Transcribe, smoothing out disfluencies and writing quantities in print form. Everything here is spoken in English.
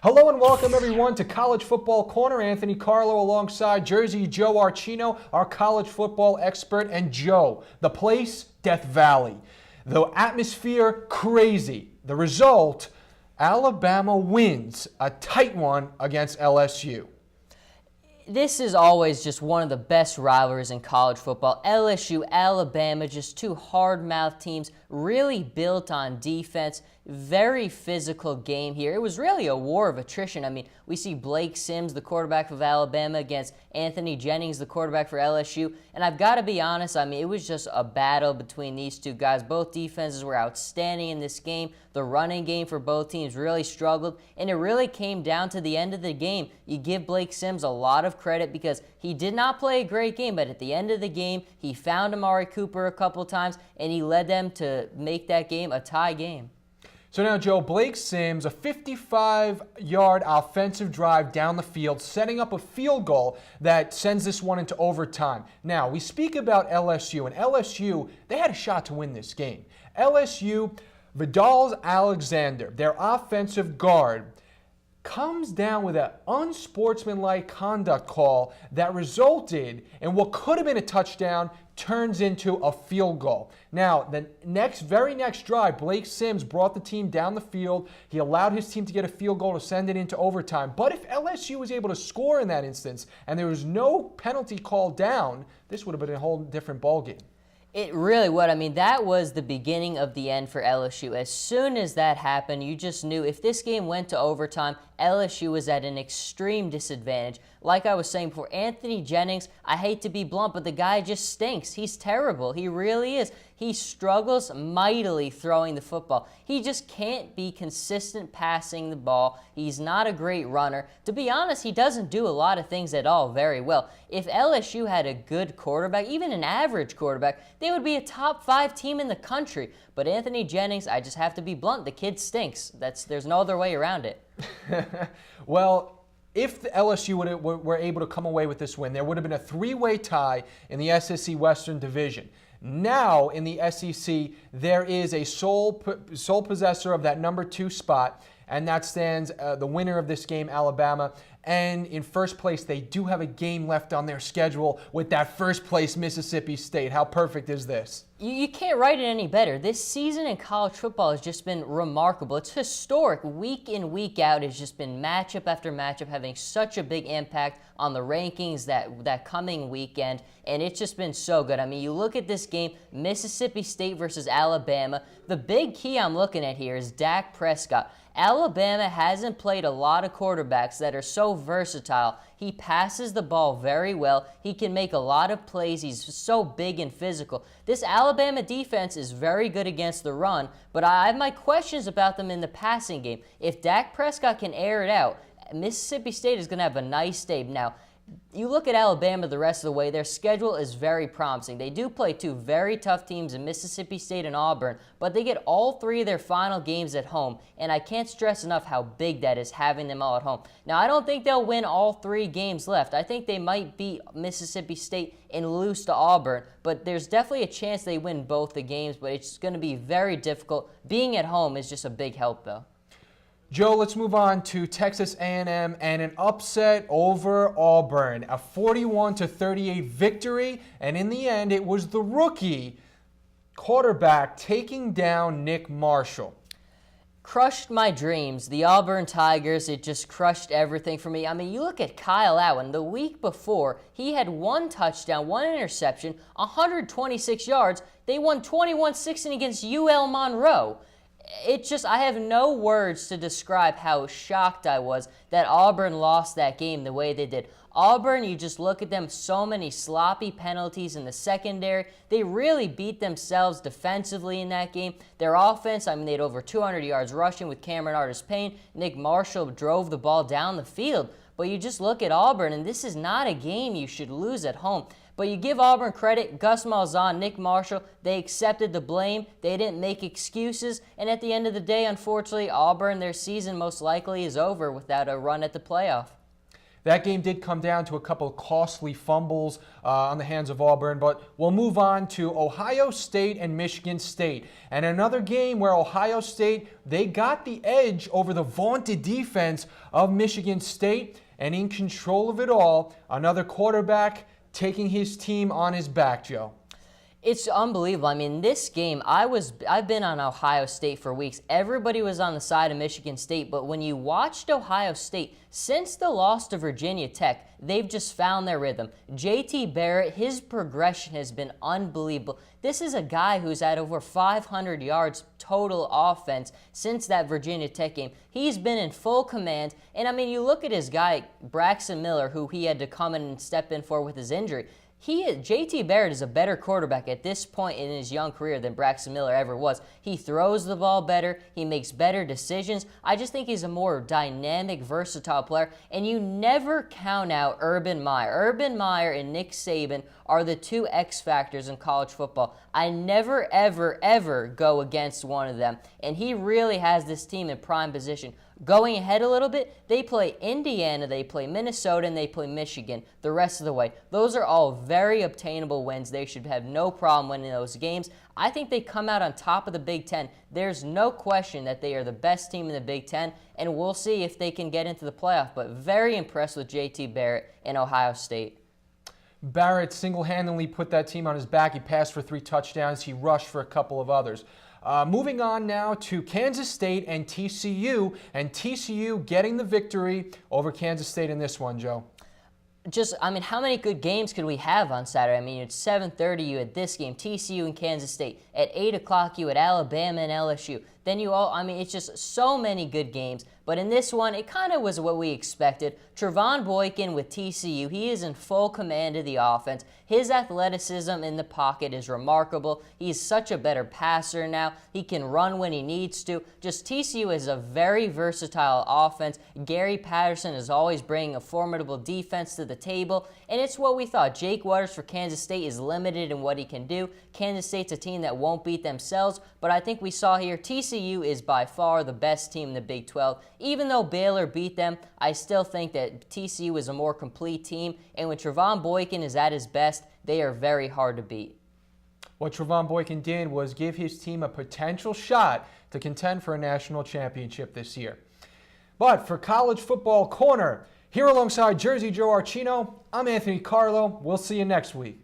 Hello and welcome everyone to College Football Corner. Anthony Carlo alongside Jersey Joe Archino, our college football expert, and Joe. The place, Death Valley. The atmosphere, crazy. The result, Alabama wins a tight one against LSU. This is always just one of the best rivalries in college football. LSU, Alabama, just two hard-mouthed teams, really built on defense. Very physical game here. It was really a war of attrition. I mean, we see Blake Sims, the quarterback of Alabama, against Anthony Jennings, the quarterback for LSU. And I've got to be honest, I mean, it was just a battle between these two guys. Both defenses were outstanding in this game. The running game for both teams really struggled. And it really came down to the end of the game. You give Blake Sims a lot of credit because he did not play a great game, but at the end of the game, he found Amari Cooper a couple times, and he led them to make that game a tie game. So now, Joe, Blake Sims, a 55-yard offensive drive down the field, setting up a field goal that sends this one into overtime. Now, we speak about LSU, and LSU, they had a shot to win this game. LSU, Vidal Alexander, their offensive guard, comes down with an unsportsmanlike conduct call that resulted in what could have been a touchdown, turns into a field goal. Now, the very next drive, Blake Sims brought the team down the field. He allowed his team to get a field goal to send it into overtime. But if LSU was able to score in that instance and there was no penalty called down, this would have been a whole different ballgame. It really would. I mean, that was the beginning of the end for LSU. As soon as that happened, you just knew if this game went to overtime, LSU was at an extreme disadvantage. Like I was saying before, Anthony Jennings, I hate to be blunt, but the guy just stinks. He's terrible. He really is. He struggles mightily throwing the football. He just can't be consistent passing the ball. He's not a great runner. To be honest, he doesn't do a lot of things at all very well. If LSU had a good quarterback, even an average quarterback, they would be a top 5 team in the country. But Anthony Jennings, I just have to be blunt, the kid stinks. There's no other way around it. Well, if the LSU were able to come away with this win, there would have been a 3-way tie in the SEC Western Division. Now, in the SEC, there is a sole possessor of that number 2 spot, and that stands the winner of this game, Alabama. And in first place, they do have a game left on their schedule with that first place Mississippi State. How perfect is this? You can't write it any better. This season in college football has just been remarkable. It's historic. Week in, week out, it's just been matchup after matchup, having such a big impact on the rankings that coming weekend, and it's just been so good. I mean, you look at this game, Mississippi State versus Alabama. The big key I'm looking at here is Dak Prescott. Alabama hasn't played a lot of quarterbacks that are so versatile. He passes the ball very well. He can make a lot of plays. He's so big and physical. This Alabama defense is very good against the run, but I have my questions about them in the passing game. If Dak Prescott can air it out, Mississippi State is going to have a nice day. Now, you look at Alabama the rest of the way, their schedule is very promising. They do play 2 very tough teams in Mississippi State and Auburn, but they get all 3 of their final games at home, and I can't stress enough how big that is, having them all at home. Now, I don't think they'll win all 3 games left. I think they might beat Mississippi State and lose to Auburn, but there's definitely a chance they win both the games, but it's going to be very difficult. Being at home is just a big help, though. Joe, let's move on to Texas A&M and an upset over Auburn. A 41-38 victory, and in the end, it was the rookie quarterback taking down Nick Marshall. Crushed my dreams. The Auburn Tigers, it just crushed everything for me. I mean, you look at Kyle Allen. The week before, he had 1 touchdown, 1 interception, 126 yards. They won 21-16 against UL Monroe. I have no words to describe how shocked I was that Auburn lost that game the way they did. Auburn, you just look at them, so many sloppy penalties in the secondary. They really beat themselves defensively in that game. Their offense, I mean, they had over 200 yards rushing with Cameron Artis-Payne. Nick Marshall drove the ball down the field. But you just look at Auburn, and this is not a game you should lose at home. But you give Auburn credit, Gus Malzahn, Nick Marshall, they accepted the blame. They didn't make excuses. And at the end of the day, unfortunately, Auburn, their season most likely is over without a run at the playoff. That game did come down to a couple of costly fumbles on the hands of Auburn, but we'll move on to Ohio State and Michigan State. And another game where Ohio State, they got the edge over the vaunted defense of Michigan State, and in control of it all, another quarterback taking his team on his back, Joe. It's unbelievable. I mean, this game, I've been on Ohio State for weeks. Everybody was on the side of Michigan State, but when you watched Ohio State, since the loss to Virginia Tech, they've just found their rhythm. J.T. Barrett, his progression has been unbelievable. This is a guy who's had over 500 yards total offense since that Virginia Tech game. He's been in full command, and I mean, you look at his guy, Braxton Miller, who he had to come in and step in for with his injury. J.T. Barrett is a better quarterback at this point in his young career than Braxton Miller ever was. He throws the ball better. He makes better decisions. I just think he's a more dynamic, versatile player. And you never count out Urban Meyer. Urban Meyer and Nick Saban are the two X factors in college football. I never, ever, ever go against one of them. And he really has this team in prime position. Going ahead a little bit, they play Indiana, they play Minnesota, and they play Michigan the rest of the way. Those are all very obtainable wins. They should have no problem winning those games. I think they come out on top of the Big Ten. There's no question that they are the best team in the Big Ten, and we'll see if they can get into the playoff. But very impressed with J.T. Barrett and Ohio State. Barrett single-handedly put that team on his back. He passed for 3 touchdowns. He rushed for a couple of others. Moving on now to Kansas State and TCU getting the victory over Kansas State in this one, Joe. I mean, how many good games could we have on Saturday? I mean, at 7:30 you had this game, TCU and Kansas State. At 8 o'clock you had Alabama and LSU. Then it's just so many good games. But in this one, it kind of was what we expected. Trevon Boykin with TCU, he is in full command of the offense. His athleticism in the pocket is remarkable. He's such a better passer now. He can run when he needs to. Just TCU is a very versatile offense. Gary Patterson is always bringing a formidable defense to the table. And it's what we thought. Jake Waters for Kansas State is limited in what he can do. Kansas State's a team that won't beat themselves. But I think we saw here TCU is by far the best team in the Big 12. Even though Baylor beat them, I still think that TCU is a more complete team. And when Trevon Boykin is at his best, they are very hard to beat. What Trevon Boykin did was give his team a potential shot to contend for a national championship this year. But for College Football Corner, here alongside Jersey Joe Archino, I'm Anthony Carlo. We'll see you next week.